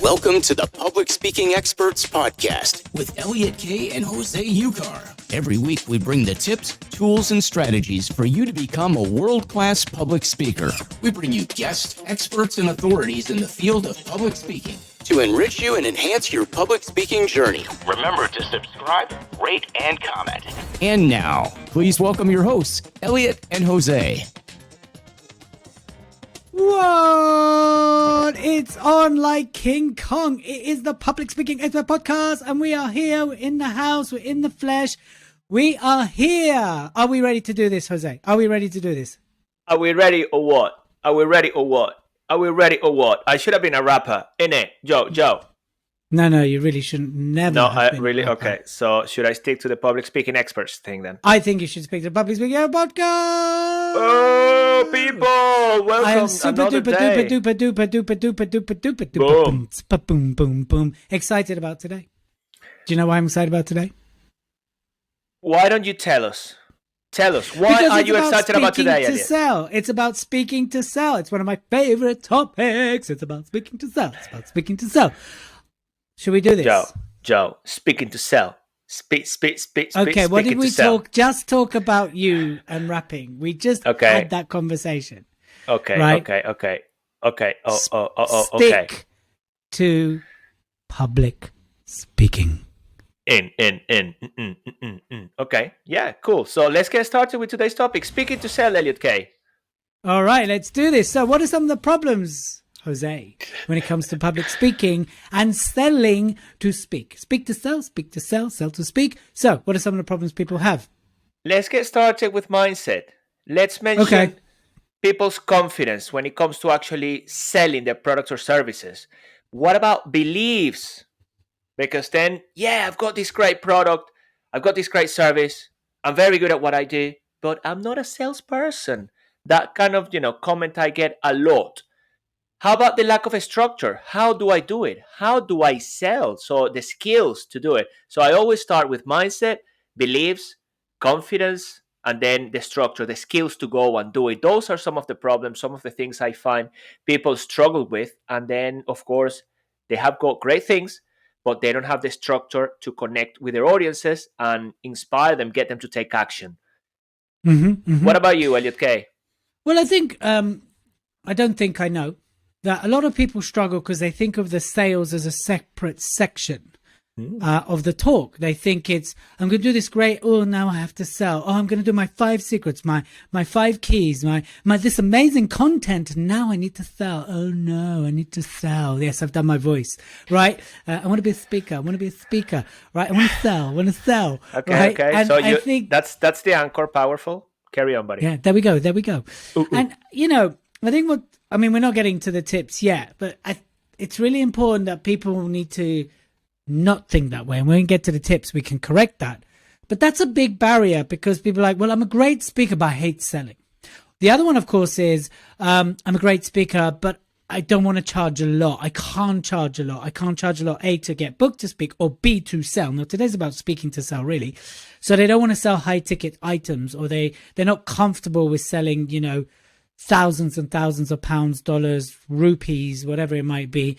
Welcome to the Public Speaking Experts Podcast with Elliot Kay and Jose Ucar. Every week we bring the tips, tools, and strategies for you to become a world-class public speaker. We bring you guests, experts, and authorities in the field of public speaking to enrich you and enhance your public speaking journey. Remember to subscribe, rate, and comment. And now, please welcome your hosts, Elliot and Jose. What? It's on like King Kong. It is the Public Speaking Expert Podcast, and we are here. We're in the house. We're in the flesh. We are here. Are we ready to do this, Jose? Are we ready to do this? Are we ready or what? Are we ready or what? Are we ready or what? I should have been a rapper, innit? Joe. No, you really shouldn't. Never. No, have been really? a rapper. Okay, so should I stick to the public speaking experts thing then? I think you should speak to the Public Speaking Expert Podcast. Oh, people! Welcome I am super another duper day. duper boom boom boom excited about today. Do you know why I'm excited about today? Why don't you tell us? Tell us. Why Because are it's you excited about today, speaking to Elliot? sell. It's about speaking to sell. It's one of my favorite topics. It's about speaking to sell. It's about speaking to sell. Should we do this? Joe, speaking to sell. Speak. Okay, what did we sell. talk? Just talk about you and rapping. We just had that conversation. Okay, right? okay. Okay. Stick to public speaking. Okay, yeah, cool. So let's get started with today's topic. Speaking to sell, Elliot Kay. All right, let's do this. So what are some of the problems, Jose, when it comes to public speaking and selling to speak? Speak to sell, sell to speak. So what are some of the problems people have? Let's get started with mindset. Let's mention people's confidence when it comes to actually selling their products or services. What about beliefs? Because then, I've got this great product, I've got this great service, I'm very good at what I do, but I'm not a salesperson. That kind of, comment I get a lot. How about the lack of a structure? How do I do it? How do I sell? So the skills to do it. So I always start with mindset, beliefs, confidence, and then the structure, the skills to go and do it. Those are some of the problems, some of the things I find people struggle with. And then, of course, they have got great things, but they don't have the structure to connect with their audiences and inspire them, get them to take action. What about you, Elliot Kay? Well, I think, I don't think I know that a lot of people struggle because they think of the sales as a separate section of the talk. They think it's, I'm going to do this great. Oh, now I have to sell. Oh, I'm going to do my 5 secrets, my 5 keys, my this amazing content. Now I need to sell. Oh no, I need to sell. Yes, I've done my voice, right? I want to be a speaker. Right? I want to sell. Okay, right? okay. And So I think that's the anchor. Powerful. Carry on, buddy. Yeah, there we go. Ooh. And I think we're not getting to the tips yet, but it's really important that people need to not think that way. And when we get to the tips, we can correct that. But that's a big barrier because people are like, well, I'm a great speaker, but I hate selling. The other one, of course, is I'm a great speaker, but I don't want to charge a lot. I can't charge a lot. A, to get booked to speak, or B, to sell. Now, today's about speaking to sell, really. So they don't want to sell high-ticket items, or they're not comfortable with selling, thousands and thousands of pounds, dollars, rupees, whatever it might be,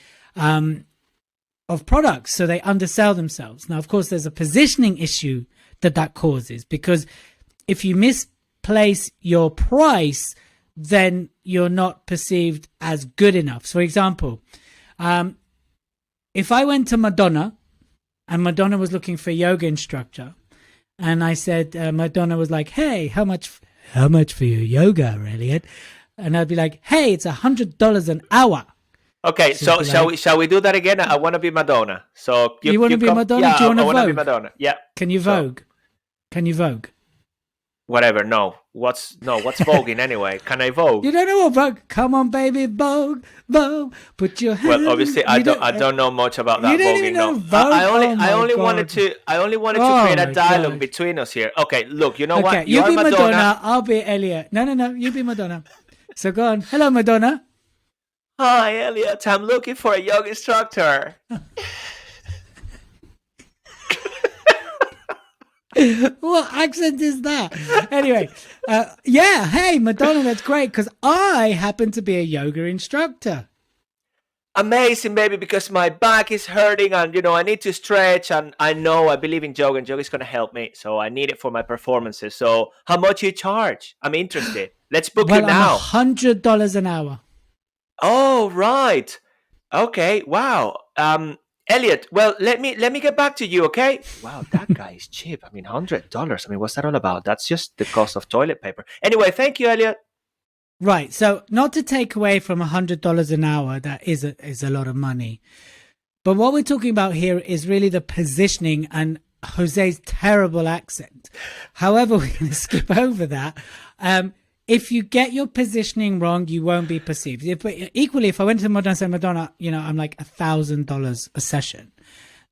of products. So they undersell themselves. Now, of course, there's a positioning issue that causes, because if you misplace your price, then you're not perceived as good enough. So, for example, if I went to Madonna and Madonna was looking for a yoga instructor, and I said, Madonna was like, hey, how much for your yoga, Elliot? And I'd be like, hey, it's $100 an hour. Okay, so shall we do that again? I want to be Madonna. So you want to be Madonna? Yeah, Do you want to I want to be Vogue? Madonna. Yeah. Can you Vogue? Can you Vogue? Whatever. No. What's voguing anyway? Can I Vogue? You don't know what Vogue? Come on, baby, Vogue. Put your hand. Well, obviously, I don't know much about that. You don't voguing. even know No. Vogue? I only God. wanted to Oh create my a dialogue God. between us here. Okay, look, you know Okay, what? you are be Madonna. I'll be Elliot. No, you be Madonna. So go on. Hello, Madonna. Hi, Elliot. I'm looking for a yoga instructor. What accent is that? Anyway, hey, Madonna, that's great, because I happen to be a yoga instructor. amazing, baby, because my back is hurting and, I need to stretch. And I believe in yoga and yoga is going to help me. So I need it for my performances. So how much you charge? I'm interested. Let's book you now. $100 an hour. Oh, right. Okay. Wow. Elliot, well, let me get back to you, okay? Wow, that guy is cheap. I mean, $100. I mean, what's that all about? That's just the cost of toilet paper. Anyway, thank you, Elliot. Right. So not to take away from $100 an hour, that is a lot of money. But what we're talking about here is really the positioning and Jose's terrible accent. However, we're going to skip over that. If you get your positioning wrong, you won't be perceived. Equally, if I went to Madonna and said, Madonna, I'm like $1,000 a session,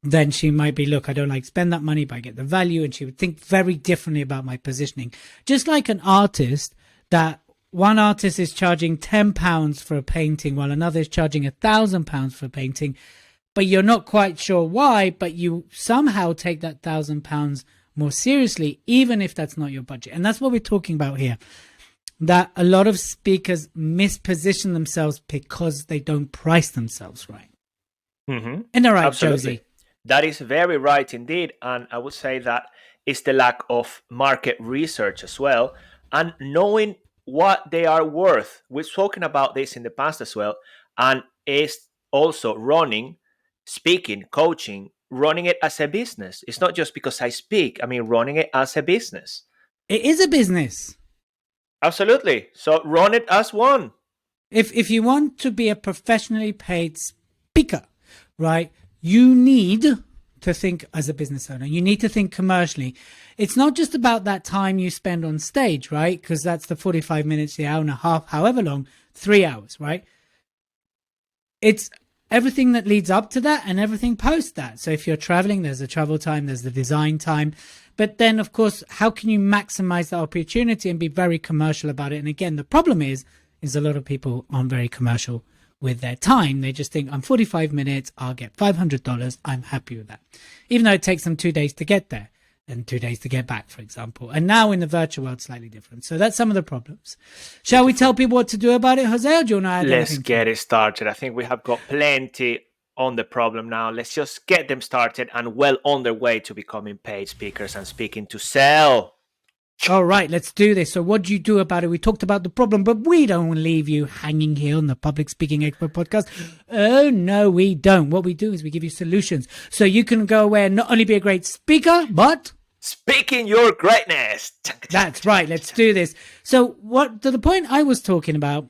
then she might be, look, I don't like spend that money, but I get the value. And she would think very differently about my positioning. Just like an artist, that one artist is charging £10 for a painting while another is charging £1,000 for a painting, but you're not quite sure why, but you somehow take that £1,000 more seriously, even if that's not your budget. And that's what we're talking about here. That a lot of speakers misposition themselves because they don't price themselves right. Mm-hmm. Isn't that right, Absolutely. Josie? That is very right indeed. And I would say that it's the lack of market research as well, and knowing what they are worth. We've spoken about this in the past as well. And it's also speaking, coaching, running it as a business. It's not just because I speak. I mean, running it as a business. It is a business. Absolutely. So run it as one. If you want to be a professionally paid speaker, right, you need to think as a business owner. You need to think commercially. It's not just about that time you spend on stage, right? Because that's the 45 minutes, the hour and a half, however long, 3 hours, right? It's everything that leads up to that and everything post that. So if you're traveling, there's the travel time, there's the design time. But then, of course, how can you maximize that opportunity and be very commercial about it? And again, the problem is a lot of people aren't very commercial with their time. They just think, I'm 45 minutes, I'll get $500. I'm happy with that. Even though it takes them 2 days to get there and 2 days to get back, for example. And now in the virtual world, slightly different. So that's some of the problems. Shall we tell people what to do about it, Jose, or do you want to add Let's get it started. I think we have got plenty on the problem now. Let's just get them started and well on their way to becoming paid speakers and speaking to sell. All right, let's do this. So what do you do about it? We talked about the problem, but we don't leave you hanging here on the Public Speaking Expert podcast. Oh, no, we don't. What we do is we give you solutions so you can go away and not only be a great speaker, but speaking your greatness. That's right. Let's do this. So to the point I was talking about,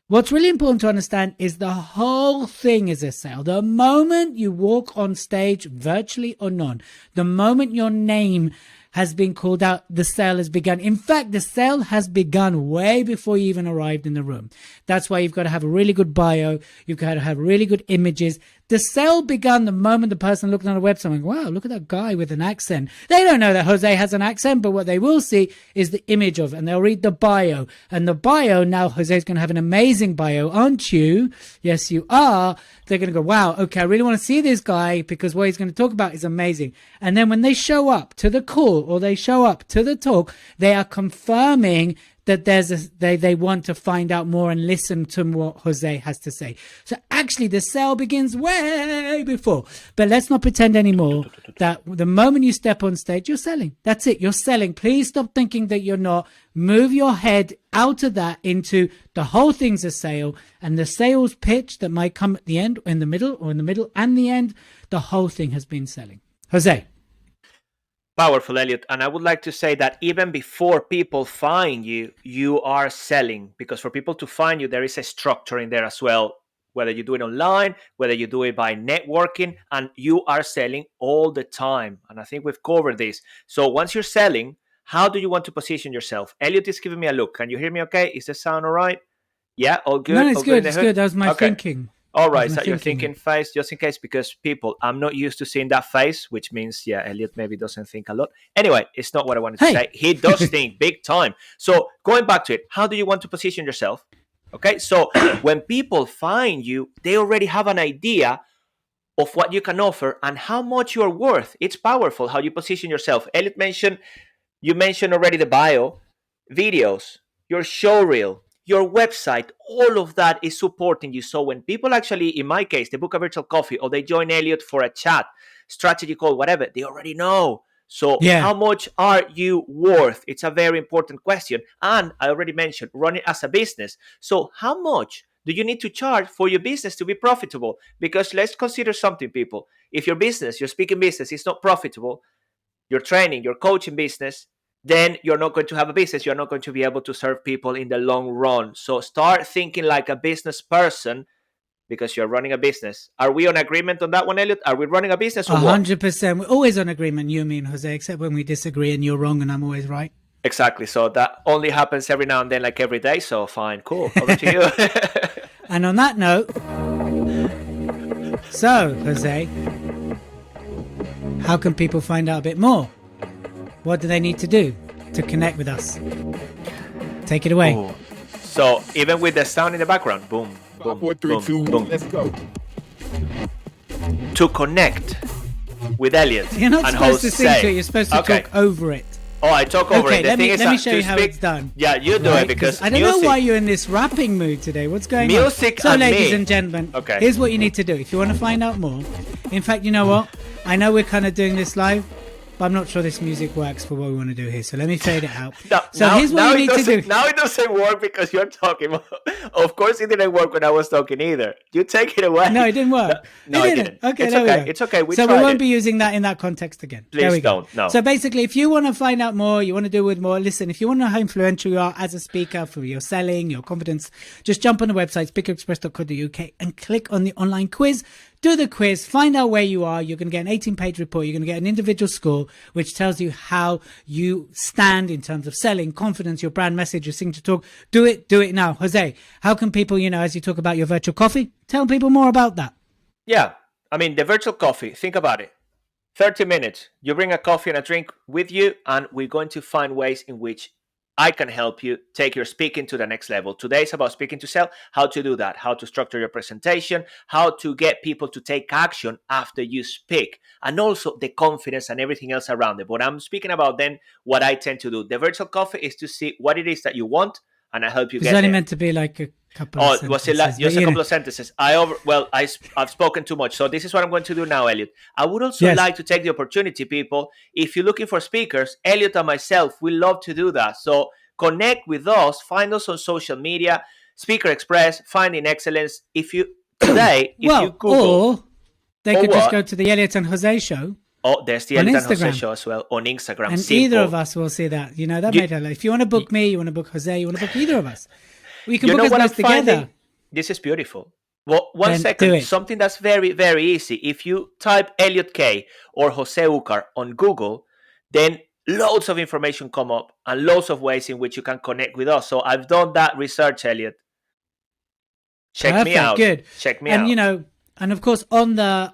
what's really important to understand is the whole thing is a sale. The moment you walk on stage, virtually or non, the moment your name has been called out, the sale has begun. In fact, the sale has begun way before you even arrived in the room. That's why you've got to have a really good bio. You've got to have really good images. The sale began the moment the person looked on a website and went, wow, look at that guy with an accent. They don't know that Jose has an accent, but what they will see is the image of it, and they'll read the bio. And the bio, now Jose's going to have an amazing bio, aren't you? Yes, you are. They're going to go, wow, okay, I really want to see this guy because what he's going to talk about is amazing. And then when they show up to the call or they show up to the talk, they are confirming that they want to find out more and listen to what Jose has to say. So actually the sale begins way before. But let's not pretend anymore that the moment you step on stage, you're selling. That's it. You're selling. Please stop thinking that you're not. Move your head out of that into the whole thing's a sale, and the sales pitch that might come at the end, in the middle, or in the middle and the end, the whole thing has been selling. Jose. Powerful, Elliot. And I would like to say that even before people find you, you are selling, because for people to find you, there is a structure in there as well, whether you do it online, whether you do it by networking, and you are selling all the time. And I think we've covered this. So once you're selling, how do you want to position yourself? Elliot is giving me a look. Can you hear me okay? Is the sound all right? Yeah, all good? No, it's all good. It's good. That was my thinking. All right, so you're thinking face, just in case, because people, I'm not used to seeing that face, which means, yeah, Elliot maybe doesn't think a lot. Anyway, it's not what I wanted to say. He does think big time. So going back to it, how do you want to position yourself? Okay, so when people find you, they already have an idea of what you can offer and how much you're worth. It's powerful how you position yourself. Elliot you mentioned already the bio, videos, your show reel, your website, all of that is supporting you. So when people actually, in my case, they book a virtual coffee or they join Elliot for a chat, strategy call, whatever, they already know. So how much are you worth? It's a very important question. And I already mentioned run it as a business. So how much do you need to charge for your business to be profitable? Because let's consider something, people. If your business, your speaking business is not profitable, your training, your coaching business, then you're not going to have a business. You're not going to be able to serve people in the long run. So start thinking like a business person because you're running a business. Are we on agreement on that one, Elliot? Are we running a business or 100%. We're always on agreement, you, me, and Jose, except when we disagree and you're wrong and I'm always right. Exactly. So that only happens every now and then, like every day. So fine, cool. Over to you. And on that note, so, Jose, how can people find out a bit more? What do they need to do to connect with us? Take it away. Ooh. So even with the sound in the background, boom, boom, 5, 4, 3, 2, boom. Let's go. To connect with Elliot. You're not and supposed to Jose. sing to it. You're supposed to talk over it. Oh, I talk over it. Let me show you how it's done. Yeah, you do it because I don't know why you're in this rapping mood today. What's going on? Music So, and ladies me. and gentlemen, Okay. here's what you need to do. If you want to find out more, in fact, you know what? I know we're kind of doing this live, but I'm not sure this music works for what we want to do here. So let me fade it out. Here's what you need to do. Now it doesn't work because you're talking. Of course, it didn't work when I was talking either. You take it away. No, it didn't work. No, it didn't. Okay, it's there okay. we go. It's okay. So we won't be using that in that context again. Please there we go. don't. No. So basically, if you want to find out more, you want to do with more, listen, if you want to know how influential you are as a speaker for your selling, your confidence, just jump on the website, speakerexpress.co.uk and click on the online quiz. Do the quiz, find out where you are. You're going to get an 18-page report. You're going to get an individual score, which tells you how you stand in terms of selling, confidence, your brand message, your signature talk. Do it now. Jose, how can people, as you talk about your virtual coffee, tell people more about that? Yeah. I mean, the virtual coffee, think about it. 30 minutes. You bring a coffee and a drink with you, and we're going to find ways in which I can help you take your speaking to the next level. Today is about speaking to sell, how to do that, how to structure your presentation, how to get people to take action after you speak, and also the confidence and everything else around it. But I'm speaking about then what I tend to do. The virtual coffee is to see what it is that you want, and I help you get there. It's only meant to be like a couple of sentences. Was it just a couple of sentences? I've spoken too much. So this is what I'm going to do now, Elliot. I would also like to take the opportunity, people. If you're looking for speakers, Elliot and myself, we love to do that. So connect with us. Find us on social media, Speaker Express, Finding Excellence. If you Google, or they could just go to the Elliot and Jose show. Oh, there's the Elliot and Jose show as well on Instagram. And either of us will see that. That made it. If you want to book me, you want to book Jose, you want to book either of us. We can book us together. This is beautiful. Well, one second. Something that's very, very easy. If you type Elliot Kay or Jose Ucar on Google, then loads of information come up and loads of ways in which you can connect with us. So I've done that research, Elliot. Check me out. Good. Check me out. And of course, on the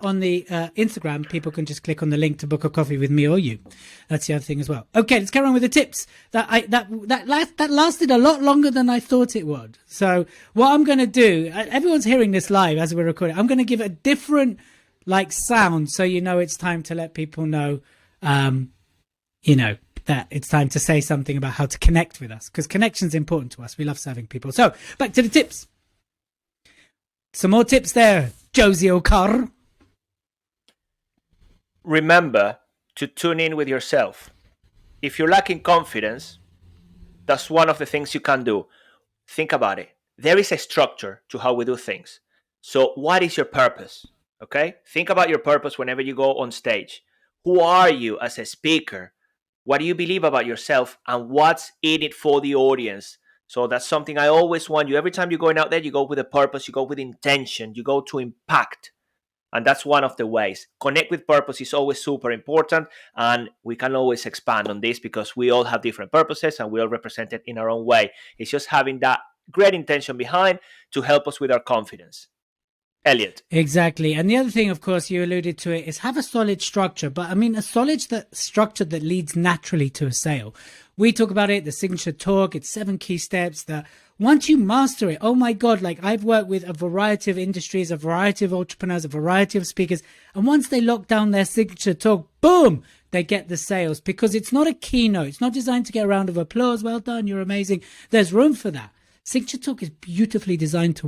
Instagram, people can just click on the link to book a coffee with me or you. That's the other thing as well. Okay, let's carry on with the tips. That lasted a lot longer than I thought it would. So what I'm going to do, everyone's hearing this live as we're recording. I'm going to give a different sound so it's time to let people know, that it's time to say something about how to connect with us, because connection's important to us. We love serving people. So back to the tips. Some more tips there, Josie O'Carr. Remember to tune in with yourself. If you're lacking confidence, that's one of the things you can do. Think about it. There is a structure to how we do things. So what is your purpose? Okay? Think about your purpose whenever you go on stage. Who are you as a speaker? What do you believe about yourself? And what's in it for the audience? So that's something I always want you. Every time you're going out there, you go with a purpose, you go with intention, you go to impact. And that's one of the ways. Connect with purpose is always super important. And we can always expand on this because we all have different purposes and we all represent it in our own way. It's just having that great intention behind to help us with our confidence. Elliot. Exactly. And the other thing, of course, you alluded to it, is have a solid structure. But I mean, a solid structure that leads naturally to a sale. We talk about it, the signature talk, it's 7 key steps that once you master it, oh my God, I've worked with a variety of industries, a variety of entrepreneurs, a variety of speakers. And once they lock down their signature talk, boom, they get the sales, because it's not a keynote. It's not designed to get a round of applause. Well done. You're amazing. There's room for that. Signature Talk is beautifully designed to,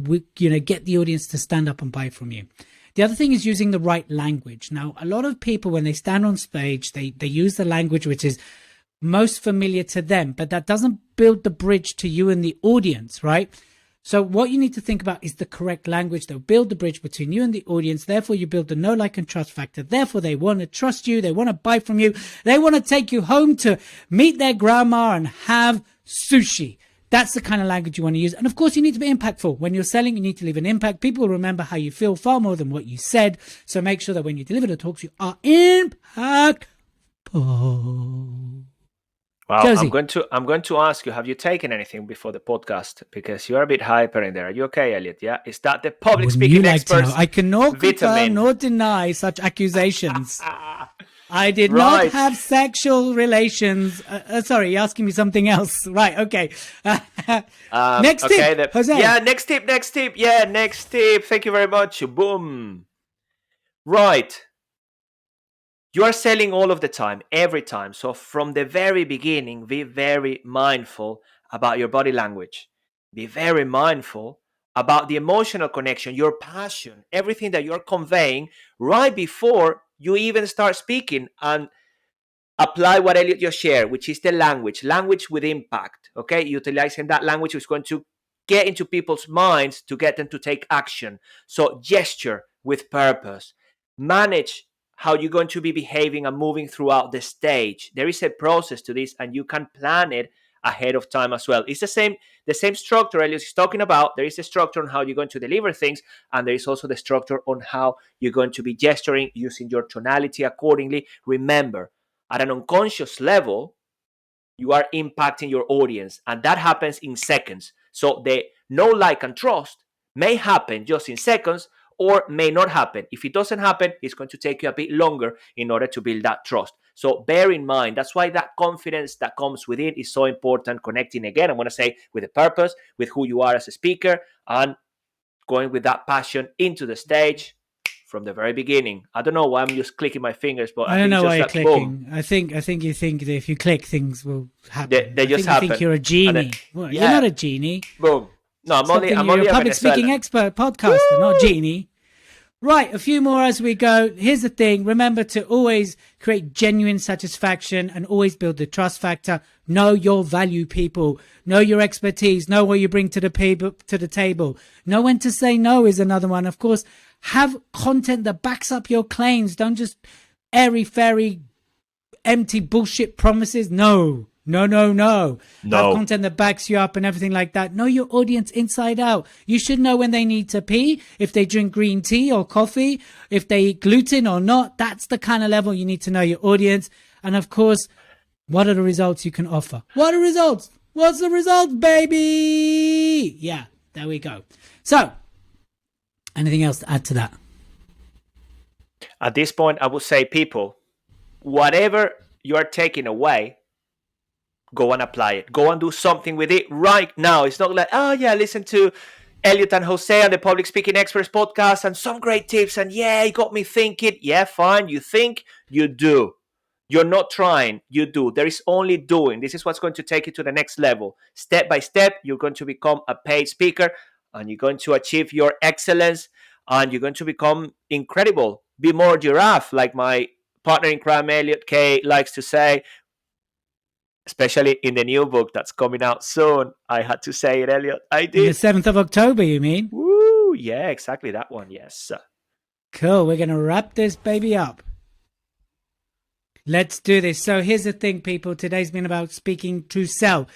get the audience to stand up and buy from you. The other thing is using the right language. Now, a lot of people, when they stand on stage, they use the language which is most familiar to them, but that doesn't build the bridge to you and the audience, right? So what you need to think about is the correct language that will build the bridge between you and the audience. Therefore, you build the know, like, and trust factor. Therefore, they want to trust you. They want to buy from you. They want to take you home to meet their grandma and have sushi. That's the kind of language you want to use. And of course, you need to be impactful. When you're selling, you need to leave an impact. People will remember how you feel far more than what you said. So make sure that when you deliver the talks, you are impactful. Wow, Josie. I'm going to ask you, have you taken anything before the podcast? Because you're a bit hyper in there. Are you okay, Elliot? Yeah? Is that the public speaking experts? I cannot confirm nor deny such accusations. I did not have sexual relations. Sorry, you're asking me something else. Right, okay. Next tip, Jose. Yeah, next tip. Yeah, next tip. Thank you very much. Boom. Right. You are selling all of the time, every time. So from the very beginning, be very mindful about your body language. Be very mindful about the emotional connection, your passion, everything that you're conveying right before you even start speaking, and apply what Elliot just shared, which is the language with impact. Okay, utilizing that language is going to get into people's minds to get them to take action. So gesture with purpose. Manage how you're going to be behaving and moving throughout the stage. There is a process to this, and you can plan it ahead of time as well. It's the same structure Elliot is talking about. There is a structure on how you're going to deliver things, and there is also the structure on how you're going to be gesturing, using your tonality accordingly. Remember, at an unconscious level, you are impacting your audience, and that happens in seconds. So the know, like, and trust may happen just in seconds, or may not happen. If it doesn't happen, it's going to take you a bit longer in order to build that trust. So bear in mind, that's why that confidence that comes with it is so important. Connecting again, I want to say, with the purpose, with who you are as a speaker, and going with that passion into the stage from the very beginning. I don't know why I'm just clicking my fingers, but I don't know why you're clicking. Boom. I think you think that if you click, things will happen. They just happen. You think you're a genie. Well, You're not a genie. Boom. No, I'm only a public speaking expert podcaster, not genie. Right, a few more as we go. Here's the thing. Remember to always create genuine satisfaction and always build the trust factor. Know your value, people. Know your expertise. Know what you bring to the table. Know when to say no is another one. Of course, have content that backs up your claims. Don't just airy-fairy, empty bullshit promises. No. Have content that backs you up and everything like that. Know your audience inside out. You should know when they need to pee, if they drink green tea or coffee, if they eat gluten or not. That's the kind of level you need to know your audience. And of course, what are the results you can offer? What are the results? What's the results, baby? Yeah, there we go. So, anything else to add to that? At this point, I would say, people, whatever you are taking away, go and apply it. Go and do something with it right now. It's not like, oh yeah, listen to Elliot and Jose on the Public Speaking Experts podcast and some great tips, and yeah, it got me thinking. Yeah, fine. You think, you do. You're not trying, you do. There is only doing. This is what's going to take you to the next level. Step by step, you're going to become a paid speaker, and you're going to achieve your excellence, and you're going to become incredible. Be more giraffe, like my partner in crime, Elliot Kay, likes to say. Especially in the new book that's coming out soon. I had to say it, Elliot. I did. The 7th of October, you mean? Woo! Yeah, exactly that one. Yes. Cool. We're going to wrap this baby up. Let's do this. So here's the thing, people. Today's been about speaking to sell.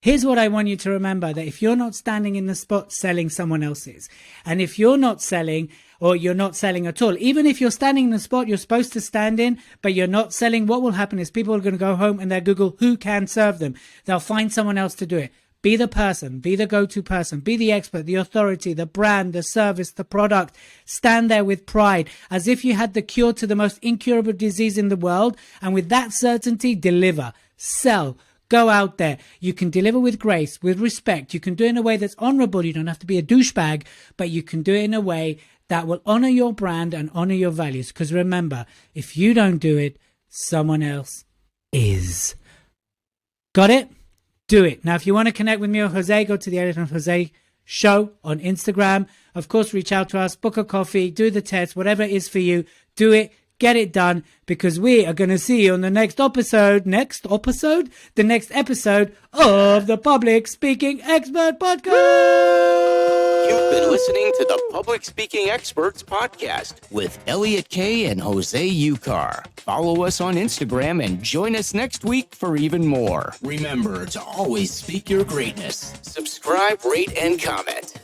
Here's what I want you to remember, that if you're not standing in the spot, selling, someone else is. And if you're not selling, or you're not selling at all, even if you're standing in the spot you're supposed to stand in, but you're not selling, what will happen is people are going to go home and they'll Google who can serve them. They'll find someone else to do it. Be the person, be the go-to person, be the expert, the authority, the brand, the service, the product. Stand there with pride, as if you had the cure to the most incurable disease in the world. And with that certainty, deliver, sell. Go out there. You can deliver with grace, with respect. You can do it in a way that's honorable. You don't have to be a douchebag, but you can do it in a way that will honor your brand and honor your values. Because remember, if you don't do it, someone else is. Got it? do it. Now, if you want to connect with me or Jose, go to the Elliot and Jose Show on Instagram. Of course, reach out to us, book a coffee, do the test, whatever it is for you, do it. Get it done, because we are going to see you on the next episode of the Public Speaking Expert Podcast. You've been listening to the Public Speaking Experts Podcast with Elliot Kay and Jose Ucar. Follow us on Instagram and join us next week for even more. Remember to always speak your greatness. Subscribe, rate, and comment.